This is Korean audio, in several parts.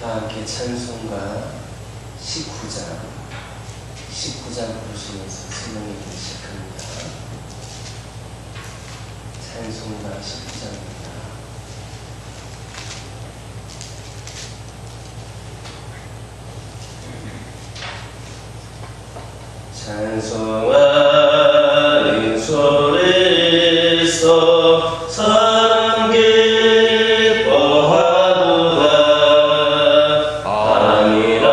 함께 찬송가 19장 부르시면서 설명하기 시작합니다. 찬송가 19장입니다. 찬송하는 소리에서 사람 기뻐하도다. 아니라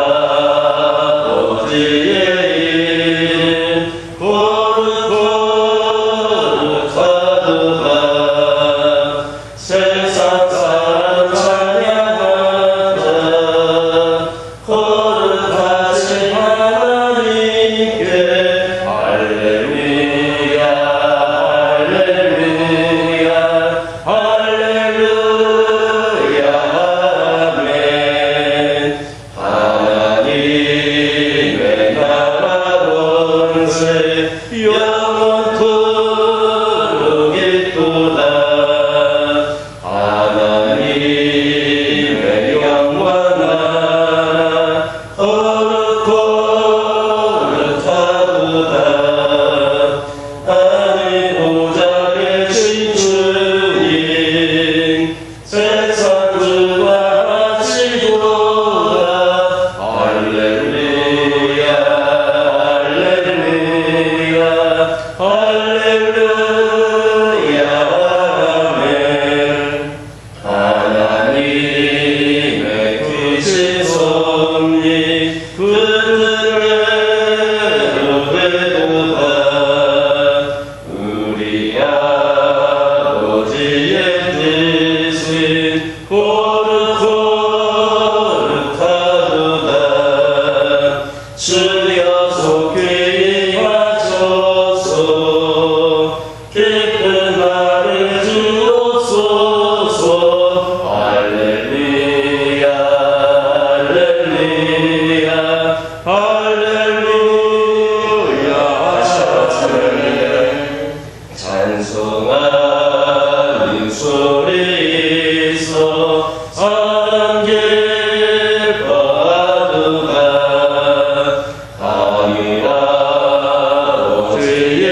아버지의 이름 거룩하도다. 세상 사람 찬양하자. 거룩하신 하나님께 할렐루야 할렐루야 할렐루야 아멘. 하나님의 나라 권세 영원토록 있도다. 하나님의 영원한 나라 거룩하도다. 하늘 보좌에 계신 주님 세상 주가 하시도다. 할렐루야 할렐루야 할렐루야 아멘. 하나님의 크신 섭리 그대로 되도다. 우리 아버지의 뜻은 거룩하도다. 주여 속히 임하소서. 깊은 말을 주옵소서. 할렐루야 할렐루야 할렐루야 아멘. 찬송하는 소리에서 사람 기뻐하도다. 아니라 아버지의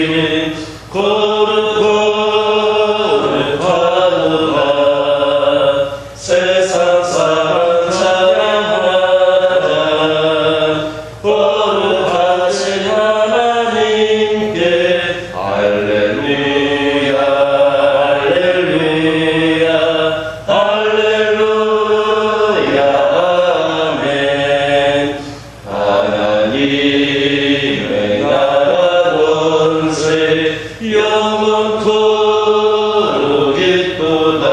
이름 거룩하도다. 세상 사람 찬양하자. 거룩하신 하나님께 할렐루야 할렐루야 할렐루야 아멘. 하나님의 나라 권세 영원토록 있도다.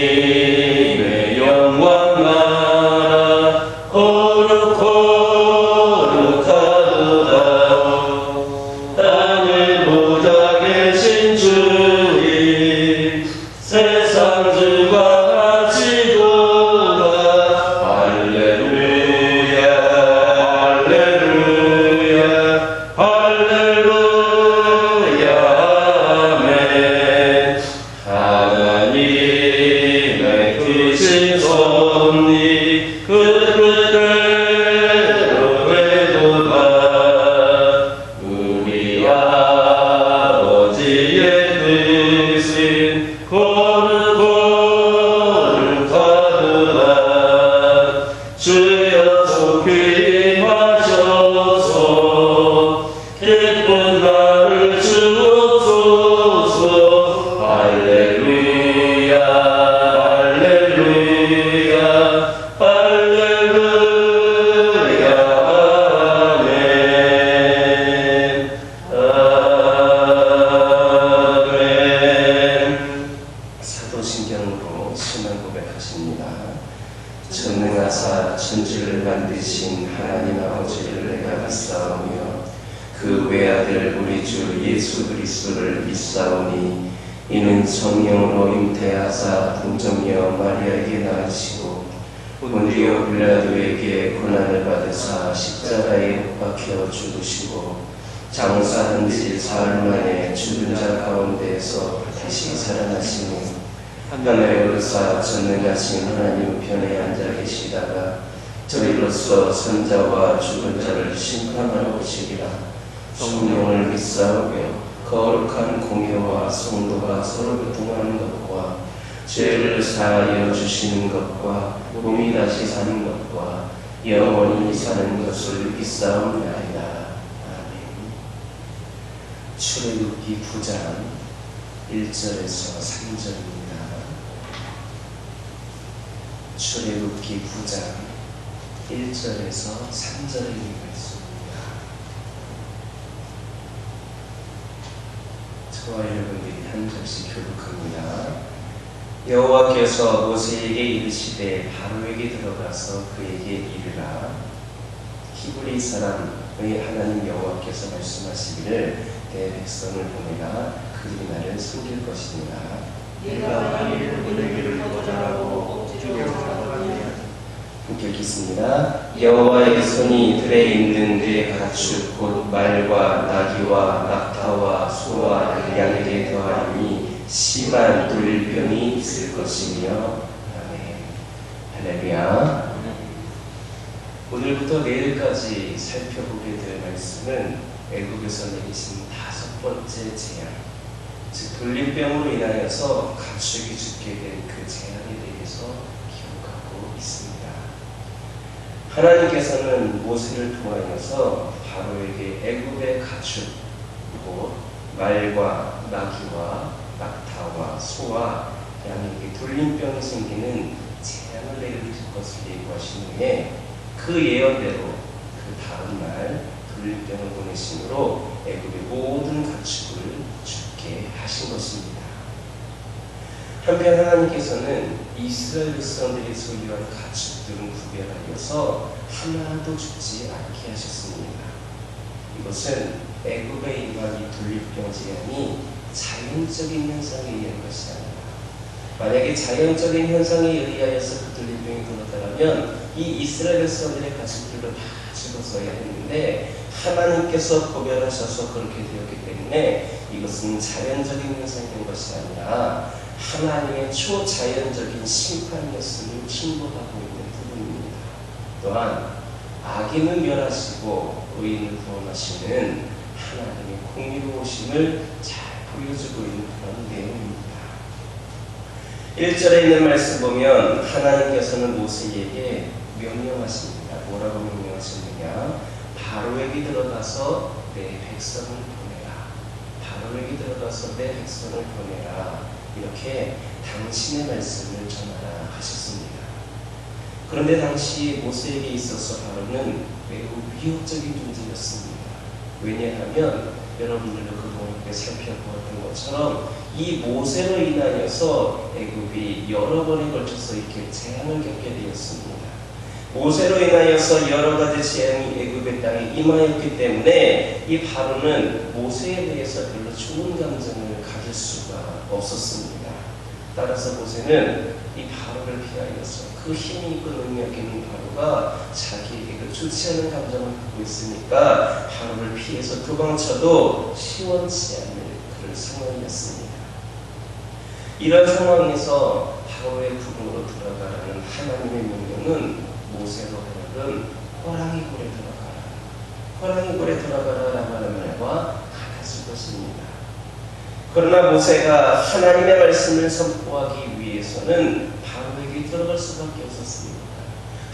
하나님의 영원한 나라 거룩하도다. 하늘 보좌 계신 주님 세상 주가 하시도다. 할렐루야 할렐루야 할렐루야 아멘. 하나님의 크신 섭리 그대로 되도다. 우리 아버지의 뜻은 거룩하도다. 주여 속히 임하소서. 기쁜 말을 주옵소서. 할렐루야 할렐루야 할렐루야 아멘 아멘. 사도신경으로 신앙 고백하십니다. 전능하사 천지를 만드신 하나님 아버지를 내가 믿사오며 그 외아들 우리 주 예수 그리스도를 믿사오니 이는 성령으로 잉태하사 동정녀 마리아에게 낳으시고 본디오 빌라도에게 고난을 받으사 십자가에 못 박혀 죽으시고 장사한 지 사흘 만에 죽은 자 가운데에서 다시 살아나시니 하늘에 오르사 전능하신 하나님 편에 앉아 계시다가 저희로서 선자와 죽은 자를 심판하러 오시리라. 성령을 믿사오며 거룩한 공회와 성도가 서로 교통하는 것과 죄를 사하여 주시는 것과 몸이 다시 사는 것과 영원히 사는 것을 믿사옵나이다. 아멘. 출애굽기 9장 1절에서 3절입니다. 출애굽기 9장 1절에서 3절의 말씀입니다. 저와 여러분들이 한 절씩 교독합니다. 여호와께서 모세에게 이르시되 바로에게 들어가서 그에게 이르라. 히브리 사람의 하나님 여호와께서 말씀하시기를 내 백성을 보내라. 그들이 나를 섬길 것이니라. 네가 만일 보내기를 거절하고 억지로 잡아가면 함께 읽겠습니다. 여호와의 손이 들에 있는 네 가축 곧 말과 나귀와 낙타와 소와 양에게 더하니 심한 돌병이 있을 것이며. 아멘. 할렐루야. 오늘부터 내일까지 살펴보게 될 말씀은 애국에서 내리신 5번째 재앙, 즉 돌림병으로 인하여서 가축이 죽게 된 그 재앙에 대해서 기록하고 있습니다. 하나님께서는 모세를 통하여서 바로에게 애굽의 가축, 곧 말과 나귀와 낙타와 소와 양에게 돌림병이 생기는 재앙을 내리실 것을 예고하신 후에 그 예언대로 그 다음 날 돌림병을 보내심으로 애굽의 모든 가축을 죽게 하신 것입니다. 한편 하나님께서는 이스라엘 백성들이 소유한 가축들은 구별하여서 하나도 죽지 않게 하셨습니다. 이것은 애굽에 임한 이 돌림병 재앙이 자연적인 현상에 의한 것이 아니라, 만약에 자연적인 현상에 의하여서 그 돌림병이 들어왔다면 이 이스라엘 백성들의 가축들도 다 죽었어야 했는데 하나님께서 고별하셔서 그렇게 되었기 때문에 이것은 자연적인 현상이 된 것이 아니라 하나님의 초자연적인 심판이었음을 충고하고 있는 부분입니다. 또한 악인을 멸하시고 의인을 구원하시는 하나님의 공의로우심을 잘 보여주고 있는 그런 내용입니다. 1절에 있는 말씀 보면 하나님께서는 모세에게 명령하십니다. 뭐라고 명령하셨느냐? 바로에게 들어가서 내 백성을 보내라. 바로에게 들어가서 내 백성을 보내라. 이렇게 당신의 말씀을 전하라 하셨습니다. 그런데 당시 모세에게 있어서 바로는 매우 위협적인 존재였습니다. 왜냐하면 여러분들도 그동안 살펴보았던 것처럼 이 모세로 인하여서 애굽이 여러 번에 걸쳐서 이렇게 재앙을 겪게 되었습니다. 모세로 인하여서 여러 가지 재앙이 애굽의 땅에 임하였기 때문에 이 바로는 모세에 대해서 별로 좋은 감정을 가질 수가 없었습니다. 따라서 모세는 이 바로를 피하여서 그 힘이 있고 능력이 있는 바로가 자기에게 그 좋지 않은 감정을 갖고 있으니까 바로를 피해서 도망쳐도 시원치 않을 그런 상황이었습니다. 이런 상황에서 바로의 부흥으로 들어가라는 하나님의 명령은 모세로 하여금 호랑이 굴에 들어가라, 호랑이 굴에 들어가라라고 하는 말과 같았을 것입니다. 그러나 모세가 하나님의 말씀을 선포하기 위해서는 바로에게 들어갈 수밖에 없었습니다.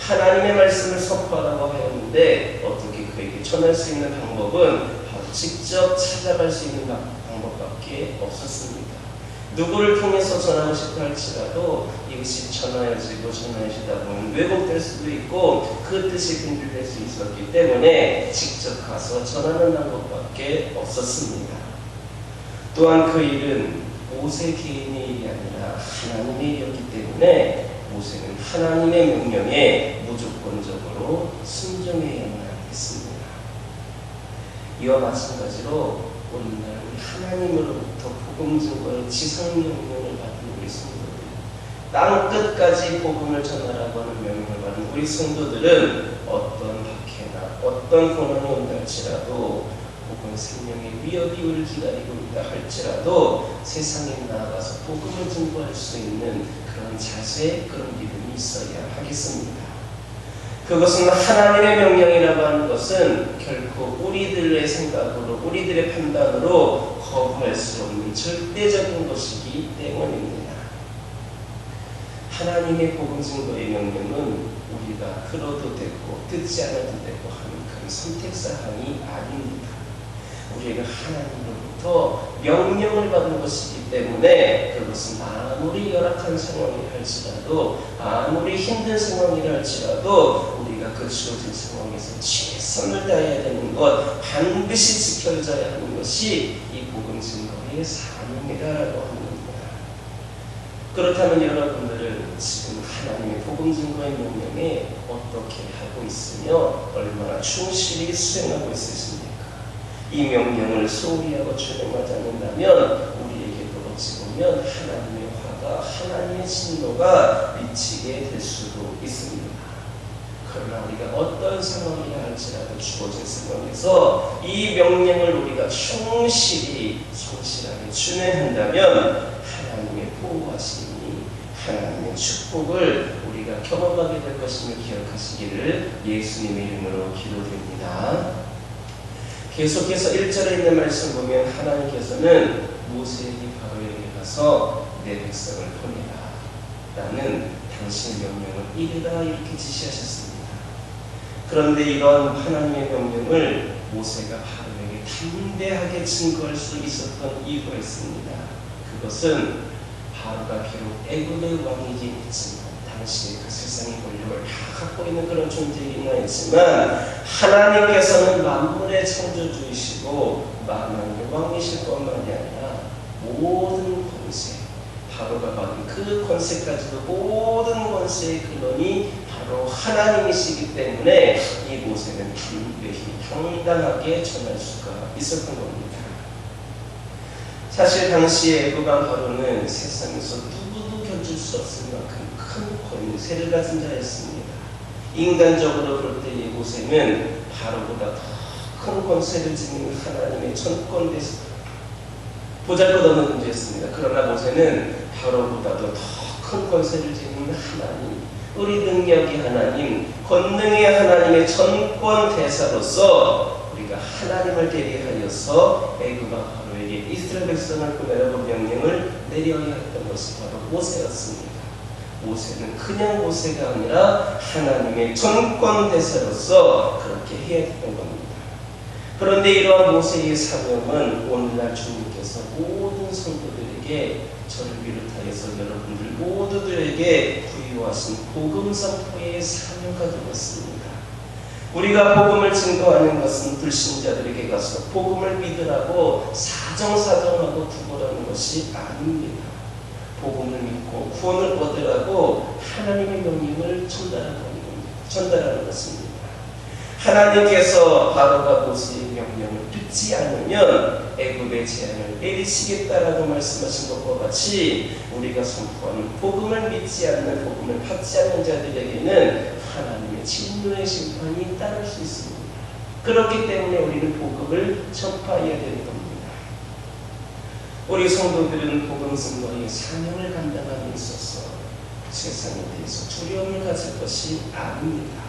하나님의 말씀을 선포하라고 하였는데 어떻게 그에게 전할 수 있는 방법은 바로 직접 찾아갈 수 있는 방법밖에 없었습니다. 누구를 통해서 전하고 싶어 할지라도 이것이 전하여지고 전하여지다 보면 왜곡될 수도 있고 그 뜻이 흔들릴 수 있었기 때문에 직접 가서 전하는 방법밖에 없었습니다. 또한 그 일은 모세 개인의 일이 아니라 하나님의 일이었기 때문에 모세는 하나님의 명령에 무조건적으로 순종해야만 했습니다. 이와 마찬가지로 오늘날 우리 하나님으로부터 복음 증거의 지상명령을 받은 우리 성도들, 땅 끝까지 복음을 전하라고 하는 명령을 받은 우리 성도들은 어떤 박해나 어떤 고난이 온다 할지라도 복음을 어떤 생명의 위협이 기다리고 있다 할지라도 세상에 나아가서 복음을 증거할 수 있는 그런 자세, 그런 믿음이 있어야 하겠습니다. 그것은 하나님의 명령이라고 하는 것은 결코 우리들의 생각으로, 우리들의 판단으로 거부할 수 없는 절대적인 것이기 때문입니다. 하나님의 복음 증거의 명령은 우리가 들어도 되고 듣지 않아도 되고 하는 그런 선택사항이 아닙니다. 우리가 하나님으로부터 명령을 받은 것이기 때문에 그것은 아무리 열악한 상황이 할지라도, 아무리 힘든 상황이라 할지라도 우리가 그 주어진 상황에서 최선을 다해야 되는 것, 반드시 지켜져야 하는 것이 이 복음 증거의 사명이라고 하는 겁니다. 그렇다면 여러분들은 지금 하나님의 복음 증거의 명령에 어떻게 하고 있으며 얼마나 충실히 수행하고 있으십니까? 이 명령을 소홀히 하고 준행하지 않는다면 우리에게도 어찌 보면 하나님의 화가, 하나님의 진노가 미치게 될 수도 있습니다. 그러나 우리가 어떤 상황이라 할지라도 주어진 상황에서 이 명령을 우리가 충실히 성실하게 준행한다면 하나님의 보호하심이, 하나님의 축복을 우리가 경험하게 될 것임을 기억하시기를 예수님의 이름으로 기도드립니다. 계속해서 1절에 있는 말씀 보면 하나님께서는 모세에게 바로에게 가서 내 백성을 보내라 라는 당신의 명령을 이르라 이렇게 지시하셨습니다. 그런데 이러한 하나님의 명령을 모세가 바로에게 담대하게 증거할 수 있었던 이유가 있습니다. 그것은 바로가 비록 애굽의 왕이긴 했지만, 당시에 그 세상의 권력을 다 갖고 있는 그런 존재이긴 했지만, 하나님께서는 만물의 창조주이시고 만왕의 왕이실 것만이 아니라 모든 권세, 바로가 받은 그 권세까지도 모든 권세의 근원이 바로 하나님이시기 때문에 이 모세는 당당하게 전할 수가 있었던 겁니다. 사실 당시에 애굽 왕 바로는 세상에서 누구도 견줄 수 없을 만큼 큰 권세를 가진 자였습니다. 인간적으로 볼 때의 모세는 바로보다 더 큰 권세를 지닌 하나님의 전권대사, 보잘것없는 존재였습니다. 그러나 모세는 바로보다도 더 큰 권세를 지닌 하나님, 우리 능력의 하나님, 권능의 하나님의 전권 대사로서 우리가 하나님을 대리하여서 애굽 왕 바로에게 이스라엘 백성을 보내라고 명령을 내려야 했던 것이 바로 모세였습니다. 모세는 그냥 모세가 아니라 하나님의 전권 대사로서 그렇게 해야 했던 겁니다. 그런데 이러한 모세의 사명은 오늘날 주님께서 모든 성도들에게, 저를 비롯하여서 여러분들 모두들에게 부여하신 복음 선포의 사명과 같습니다. 우리가 복음을 증거하는 것은 불신자들에게 가서 복음을 믿으라고 사정사정하고 구걸하는 것이 아닙니다. 복음을 믿고 구원을 얻으라고 하나님의 명령을 전달하는 것입니다. 하나님께서 바로가 모세의 명령을 듣지 않으면 애굽의 재앙을 내리시겠다라고 말씀하신 것과 같이 우리가 선포하는 복음을 믿지 않는, 복음을 받지 않는 자들에게는 하나님의 진노의 심판이 따를 수 있습니다. 그렇기 때문에 우리는 복음을 전파해야 되는 겁니다. 우리 성도들은 복음 증거의 사명을 감당함에 있어서 세상에 대해서 두려움을 가질 것이 아닙니다.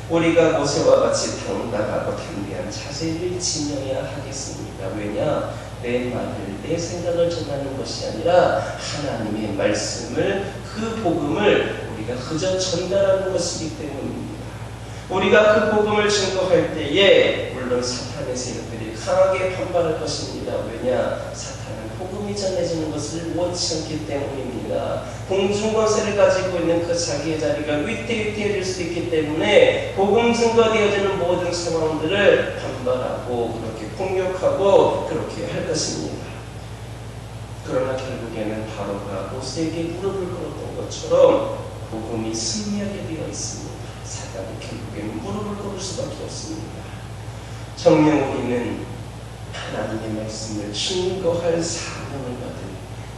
우리가 모세와 같이 당당하고 담대한 자세를 지녀야 하겠습니다. 왜냐? 내 말을, 내 생각을 전하는 것이 아니라 하나님의 말씀을, 그 복음을 우리가 그저 전달하는 것이기 때문입니다. 우리가 그 복음을 증거할 때에 물론 사탄의 세력들이 강하게 반발할 것입니다. 왜냐? 사탄은 복음이 전해지는 것을 원치 않기 때문입니다. 공중권세를 가지고 있는 그 자기의 자리가 위태위태해질 수 있기 때문에 복음 증거되어지는 모든 상황들을 반발하고 그렇게 공격하고 그렇게 할 것입니다. 그러나 결국에는 바로가 모세에게 무릎을 꿇었던 것처럼 복음이 승리하게 되어 있습니다. 사단이 결국에는 무릎을 꿇을 수밖에 없습니다. 정녕 우리는 하나님의 말씀을 증거할 사명을 받은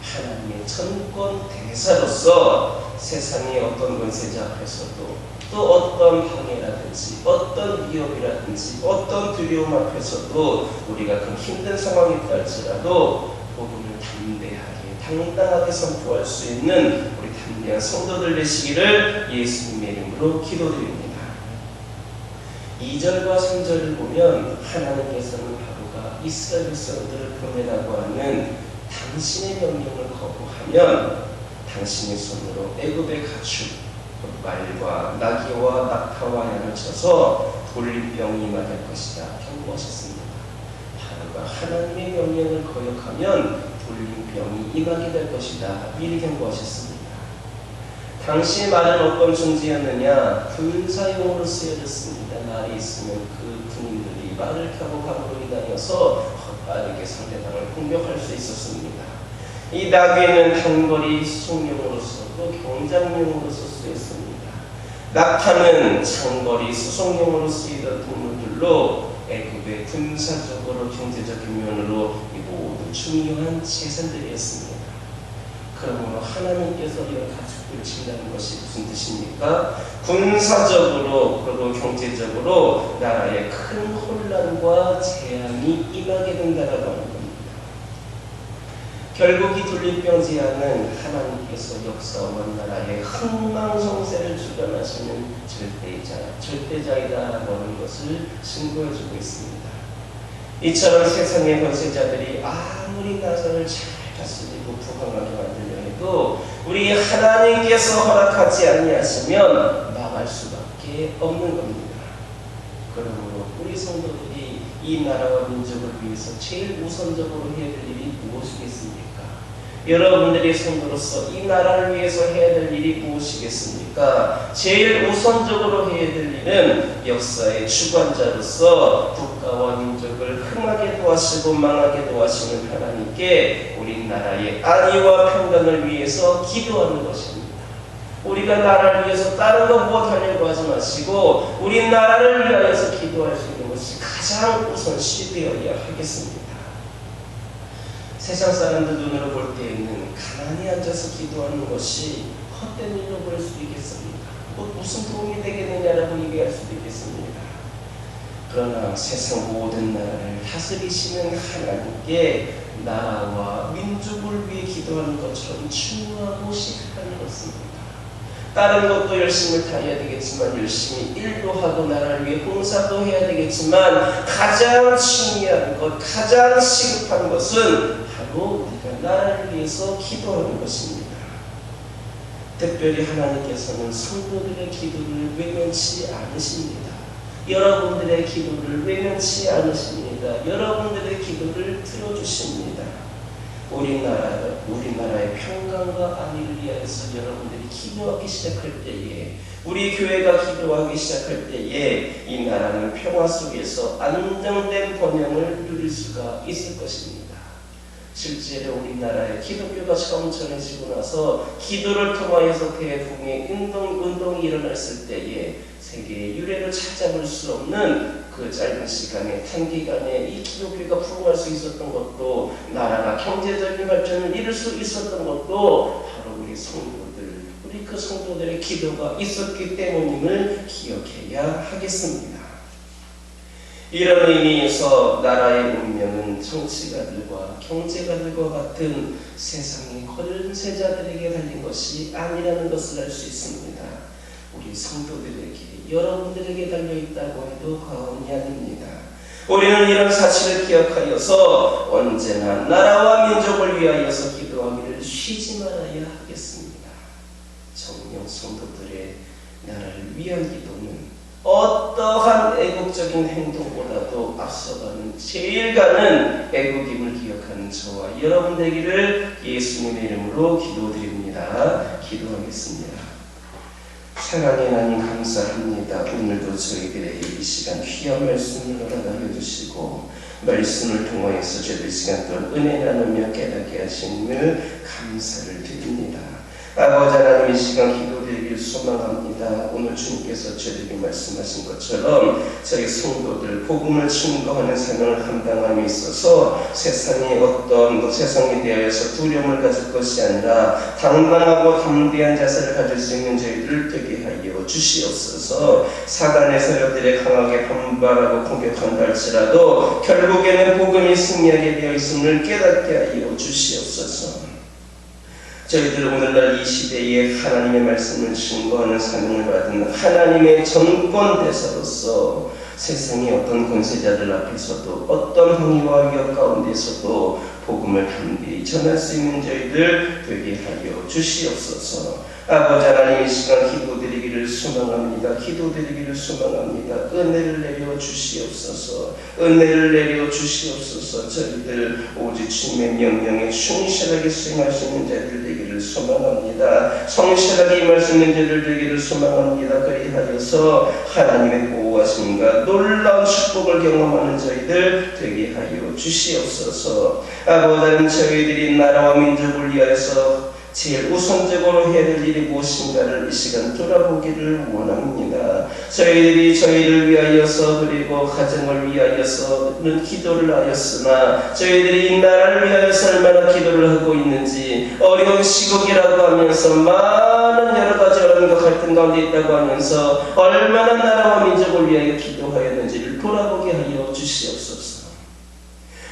하나님의 전권 대사로서 세상의 어떤 권세자 앞에서도 또 어떤 방해라든지 어떤 위협이라든지 어떤 두려움 앞에서도 우리가 그 힘든 상황이 있다 할지라도 복음을 담대하게 당당하게 선포할 수 있는 우리 담대한 성도들 되시기를 예수님의 이름으로 기도드립니다. 2절과 3절을 보면 하나님께서는 바로가 이스라엘 백성들을 보내라고 하는 당신의 명령을 거부하면 당신의 손으로 애굽의 가축 말과 나귀와 낙타와 양을 쳐서 돌림병이 임할 것이다 경고하셨습니다. 바로가 하나님의 명령을 거역하면 돌림병이 임하게 될 것이다 미리 경고하셨습니다. 당시의 말은 어떤 존재였느냐? 군사용으로 쓰여졌습니다. 말이 있으면 그 군인들이 말을 타고 강으로 이다녀서 빠르게 상대방을 공격할 수 있었습니다. 이 나귀는 단거리 수송용으로서도 경장용으로서 쓰였습니다. 낙타는 장거리 수송용으로 쓰이던 동물들로 애굽의 군사적으로 경제적인 면으로 모두 중요한 재산들이었습니다. 그러므로 하나님께서 이런 가축들을 친다는 것이 무슨 뜻입니까? 군사적으로 그리고 경제적으로 나라에 큰 혼란과 재앙이 임하게 된다라고 하는 겁니다. 결국 이 돌림병 재앙은 하나님께서 역사와 나라에 흥망성쇠를 주관하시는 절대자이다라고 하는 것을 증거해주고 있습니다. 이처럼 세상의 권세자들이 아무리 나라를 잘 다스리고 부강하게 만들려 해도 우리 하나님께서 허락하지 아니하시면 나갈 수밖에 없는 겁니다. 그러므로 우리 성도들이 이 나라와 민족을 위해서 제일 우선적으로 해야 될 일이 무엇이겠습니까? 여러분들이 성도로서 이 나라를 위해서 해야 될 일이 무엇이겠습니까? 제일 우선적으로 해야 될 일은 역사의 주관자로서 국가와 민족을 흥하게 도와시고 망하게 도와시는 하나님께 우리 나라의 안위와 평강을 위해서 기도하는 것입니다. 우리가 나라를 위해서 다른 거 무엇 하려고 하지 마시고 우리 나라를 위하여서 기도할 수 있는 것이 가장 우선시 되어야 하겠습니다. 세상 사람들 눈으로 볼 때에는 가만히 앉아서 기도하는 것이 헛된 일로 보일 수도 있겠습니다. 무슨 도움이 되겠느냐라고 얘기할 수도 있겠습니다. 그러나 세상 모든 나라를 다스리시는 하나님께 나라와 민족을 위해 기도하는 것처럼 중요하고 시급한 것입니다. 다른 것도 열심히 다 해야 되겠지만 열심히 일도 하고 나라를 위해 봉사도 해야 되겠지만 가장 중요한 것, 가장 시급한 것은 바로 우리가 나라를 위해서 기도하는 것입니다. 특별히 하나님께서는 성도들의 기도를 외면치 않으십니다. 여러분들의 기도를 외면치 않으십니다. 여러분들의 기도를 들어주십니다. 우리나라의 평강과 안위를 위하여서 여러분들이 기도하기 시작할 때에, 우리 교회가 기도하기 시작할 때에 이 나라는 평화 속에서 안정된 번영을 누릴 수가 있을 것입니다. 실제로 우리나라에 기독교가 처음 전해지고 나서 기도를 통하여서 대붕의 운동이 일어났을 때에 세계의 유래를 찾아볼 수 없는 그 짧은 시간에 단기간에 이 기독교가 부흥할 수 있었던 것도, 나라가 경제적인 발전을 이룰 수 있었던 것도 바로 우리 성도들, 우리 그 성도들의 기도가 있었기 때문임을 기억해야 하겠습니다. 이런 의미에서 나라의 운명은 정치가들과 경제가들과 같은 세상의 권세자들에게 달린 것이 아니라는 것을 알 수 있습니다. 우리 성도들에게, 여러분들에게 달려있다고 해도 과언이 아닙니다. 우리는 이런 사실을 기억하여서 언제나 나라와 민족을 위하여서 기도하기를 쉬지 말아야 하겠습니다. 정녕 성도들의 나라를 위한 기도는 어떠한 애국적인 행동보다도 앞서가는 제일 가는 애국임을 기억하는 저와 여러분 되기를 예수님의 이름으로 기도드립니다. 기도하겠습니다. 사랑의 하나님 감사합니다. 오늘도 저희들에게 이 시간 귀한 말씀을 허락하여 주시고 말씀을 통하여서 저희들 시간 동안 은혜 나누며 깨닫게 하심을 감사를 드립니다. 아버지 하나님, 이 시간 기도드리길 소망합니다. 오늘 주님께서 저에게 말씀하신 것처럼 저희 성도들 복음을 증거하는 사명을 감당함에 있어서 세상에 어떤 세상에 대하여서 두려움을 가질 것이 아니라 당당하고 담대한 자세를 가질 수 있는 저희들을 되게 하여 주시옵소서. 사단의 세력들에 강하게 반발하고 공격한다 할지라도 결국에는 복음이 승리하게 되어 있음을 깨닫게 하여 주시옵소서. 저희들 오늘날 이 시대에 하나님의 말씀을 증거하는 사명을 받은 하나님의 전권대사로서 세상의 어떤 권세자들 앞에서도 어떤 행위와 위협 가운데서도 복음을 담대히 전할 수 있는 저희들 되게 하여 주시옵소서. 아버지 하나님, 이 시간 기도드리기를 소망합니다. 기도드리기를 소망합니다. 은혜를 내려 주시옵소서. 은혜를 내려 주시옵소서. 저희들 오직 주님의 명령에 충실하게 수행할 수 있는 자들 되기를 소망합니다. 성실하게 임할 수 있는 자들 되기를 소망합니다. 그리하여서 하나님의 보호하심과 놀라운 축복을 경험하는 저희들 되게 하여 주시옵소서. 아버지 하나님, 저희들이 나라와 민족을 위하여서 제일 우선적으로 해야 될 일이 무엇인가를 이 시간 돌아보기를 원합니다. 저희들이 저희를 위하여서 그리고 가정을 위하여서는 기도를 하였으나 저희들이 이 나라를 위하여서 얼마나 기도를 하고 있는지, 어려운 시국이라고 하면서 많은 여러 가지 어려움과 갈등 가운데 있다고 하면서 얼마나 나라와 민족을 위하여 기도하였는지를 돌아보게 하여 주시옵소서.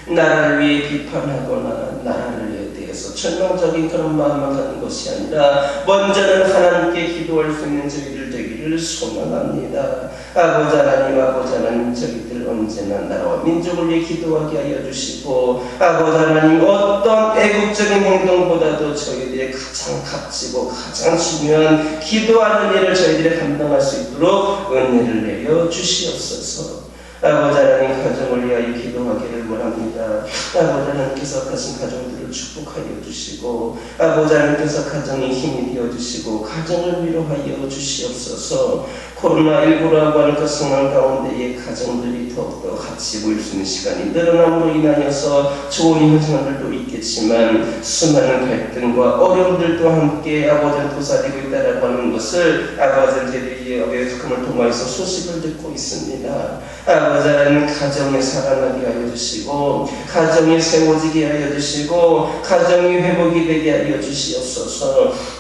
나라를 위해 비판하거나 나라를 대해서 절망적인 그런 마음을 갖는 것이 아니라 먼저는 하나님께 기도할 수 있는 저희들 되기를 소망합니다. 아버지 하나님, 저희들 언제나 나라와 민족을 위해 기도하게 하여 주시고, 아버지 하나님, 어떤 애국적인 행동보다도 저희들의 가장 값지고 가장 중요한 기도하는 일을 저희들이 감당할 수 있도록 은혜를 내려 주시옵소서. 아버지 하나님, 가정을 위하여 기도하기를 원합니다. 아버지 하나님께서 가진 가정들을 축복하여 주시고, 아버지 하나님께서 가정에 힘이 되어 주시고 가정을 위로하여 주시옵소서. 코로나19라고 하는 그 상황 가운데에 가정들이 더욱더 같이 모일 수 있는 시간이 늘어남으로 인하여서 좋은 현상들도 있겠지만 수많은 갈등과 어려움들도 함께 아버지를 도사리고 있다라고 하는 것을 아버지들이 어베이스컴을 통해서 소식을 듣고 있습니다. 아버지 하나님, 가정에 살아나게 하여 주시고 가정이 세워지게 하여 주시고 가정이 회복이 되게 하여 주시옵소서.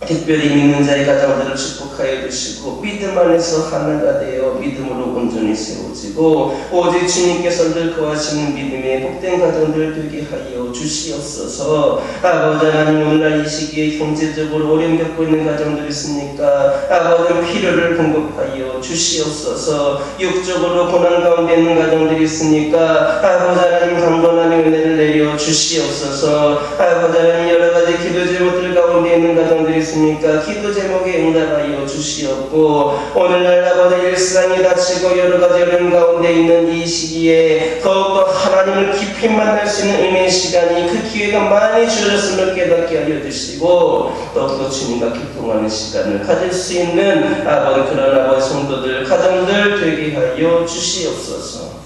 특별히 믿는 자의 가정들을 축복하여 주시고 믿음 안에서 하나가 되어 믿음으로 온전히 세워지고 오직 주님께서 늘 거하시는 믿음의 복된 가정들 되게 하여 주시옵소서. 아버지 하나님, 오늘날 이 시기에 경제적으로 어려움 겪고 있는 가정들이 있으니까 아버지 필요를 공급하여 주시옵소서. 육적으로 고난 가운데 있는 가정들이 있으니까 아버지 하나님, 강건함의 은혜를 내려 주시옵소서. 아버지 하나님, 여러 가지 기도 제목들 가운데 있는 가정들이 있으니까 기도 제목에 응답하여 주시옵고, 오늘날 아버지 일상이 닥치고 여러 가지 어려움 가운데 있는 이 시기에 더욱더 하나님을 깊이 만날 수 있는 은혜의 시간이, 그 기회가 많이 주어졌음을 깨닫게 하여 주시고 더욱더 주님과 교통하는 시간을 가질 수 있는 아버지 그런 아버지 성도들 가정들 되게 하여 주시옵소서.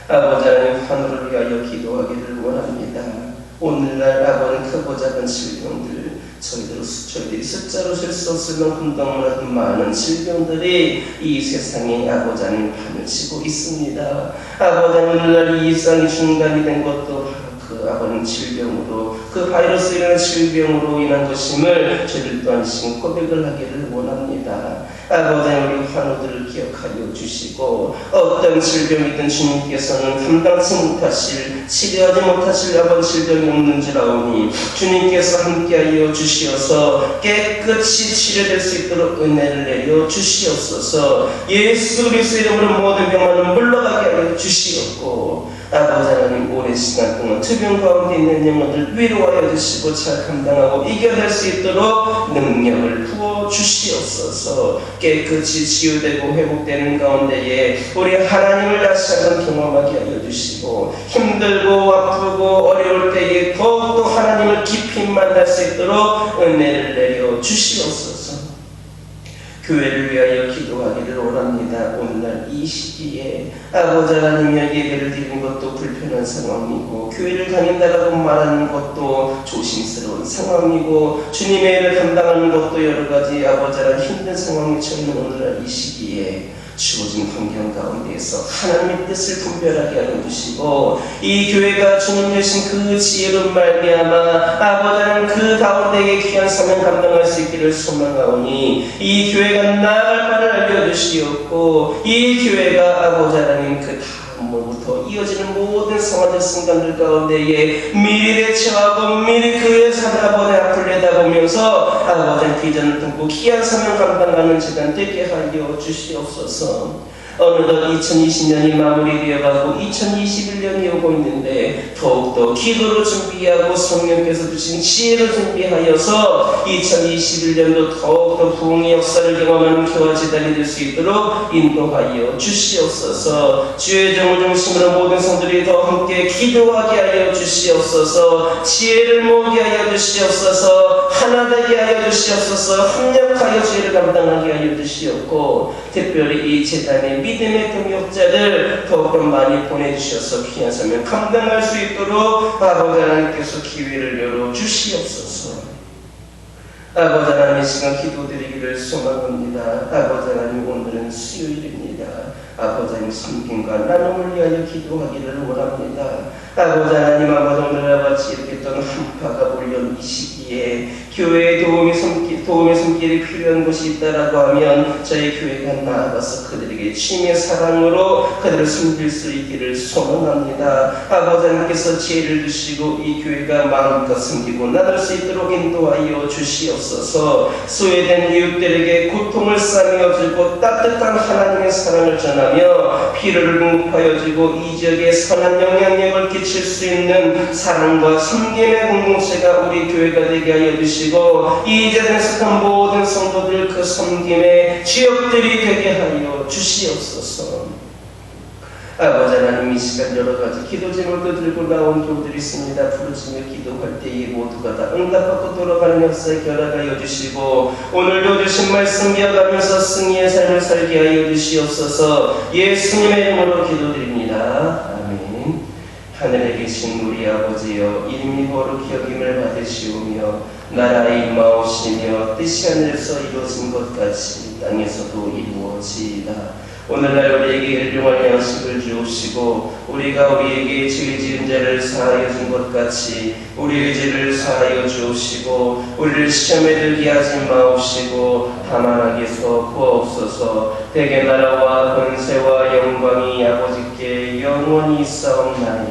아버지 하나님, 하늘을 위하여 기도하기를 원합니다. 오늘날 아버지 크고 작은 질병들, 저희들이 숫자로 셀 수 없을 만큼 너무나도 많은 질병들이 이 세상에 아버지 하나님 판을 치고 있습니다. 아버지 하나님, 오늘날 이 일상이 중단이 된 것도 그 아버지 질병으로, 그 바이러스로 인한 질병으로 인한 것임을 저희들 또한 지금 고백을 하기를 원합니다. 아버지 하나님, 우리 환우들을 기억하여 주시고 어떤 질병이든 주님께서는 감당치 못하실, 치료하지 못하실 아버지 질병이 없는 줄 아오니 주님께서 함께하여 주시어서 깨끗이 치료될 수 있도록 은혜를 내려 주시옵소서. 예수 그리스도 이름으로 모든 병만은 물러가게 하여 주시옵고, 아버지 하나님, 오랜 시간 동안 투병 가운데 있는 영혼들 위로하여 주시고 잘 감당하고 이겨낼 수 있도록 능력을 부어 주시옵소서. 깨끗이 치유되고 회복되는 가운데에 우리 하나님을 다시 한번 경험하게 하여 주시고, 힘들고 아프고 어려울 때에 더욱더 하나님을 깊이 만날 수 있도록 은혜를 내려 주시옵소서. 교회를 위하여 기도하기를 원합니다. 오늘날 이 시기에 아버지 하나님의 예배를 드리는 것도 불편한 상황이고 교회를 다닌다라고 말하는 것도 조심스러운 상황이고 주님의 일을 감당하는 것도 여러 가지 아버지 하나님 힘든 상황에 처해있는 오늘날 이 시기에 주어진 환경 가운데에서 하나님의 뜻을 분별하게 하여 주시고 이 교회가 주님 주신 그 지혜로 말미암아 아버지 하나님 그 가운데에 귀한 사명 감당할 수 있기를 소망하오니 이 교회가 나아갈 바를 알려주시옵고 이 교회가 아버지 하나님 그 다음으로부터 이어지는 모든 상황적 순간들 가운데에 미리 대처하고 미리 그의 아버지 앞을 내다보면서 아버지 비전을 품고 귀한 사명 감당하는 시간 되게 하여 주시옵소서. 어느덧 2020년이 마무리되어가고 2021년이 오고 있는데 더욱더 기도로 준비하고 성령께서 주신 지혜로 준비하여서 2021년도 더욱더 부흥의 역사를 경험하는 교화 재단이 될 수 있도록 인도하여 주시옵소서. 주의 정을 중심으로 모든 성들이 더 함께 기도하게 하여 주시옵소서. 지혜를 모으게 하여 주시옵소서. 하나 되게 하여 주시옵소서. 합력하여 주의를 감당하게 하여 주시옵고 특별히 이 재단의 믿음의 동역자들 더욱더 많이 보내주셔서 귀한 사명 감당할 수 있도록 아버지 하나님께서 기회를 열어주시옵소서. 아버지 하나님 이 시간 기도드리기를 소망합니다. 아버지 하나님 오늘은 수요일입니다. 아버지 하나님 섬김과 나눔을 위하여 기도하기를 원합니다. 아버지 하나님 아버지 오늘과 같이 이렇게 또 한파가 몰려온 이 시기에 교회에 도움의 손길이 필요한 곳이 있다라고 하면 저희 교회가 나아가서 그들에게 주님의 사랑으로 그들을 섬길 수 있기를 소망합니다. 아버지 하나님께서 지혜를 주시고 이 교회가 마음껏 섬기고 나눌 수 있도록 인도하여 주시옵소서. 소외된 이웃들에게 고통을 싸매어 주고 따뜻한 하나님의 사랑을 전하며 피로를 공급하여 주고 이 지역에 선한 영향력을 끼칠 수 있는 사랑과 섬김의 공동체가 우리 교회가 되게 하여 주시고 이 자리에 속한 모든 성도들 그 섬김의 주역들이 되게 하여 주시옵소서. 아버지 하나님 이 시간 여러 가지 기도 제목도 들고 나온 교우들이 있습니다. 부르짖며 기도할 때에 모두가 다 응답받고 돌아가는 역사에 결합하여 주시고 오늘도 주신 말씀 이어가면서 승리의 삶을 살게 하여 주시옵소서. 예수님의 이름으로 기도드립니다. 아멘. 하늘에 계신 우리 아버지여 이름이 거룩히 여김을 받으시오며 나라의 임하오시며 뜻이 하늘에서 이루어진 것 같이 땅에서도 이루어지이다. 오늘날 우리에게 일용할 양식을 주옵시고 우리가 우리에게 죄 지은 자를 사하여 준 것 같이 우리의 죄를 사하여 주옵시고 우리를 시험에 들게 하지 마옵시고 다만 악에서 구하옵소서. 대개 나라와 권세와 영광이 아버지께 영원히 있사옵나이다.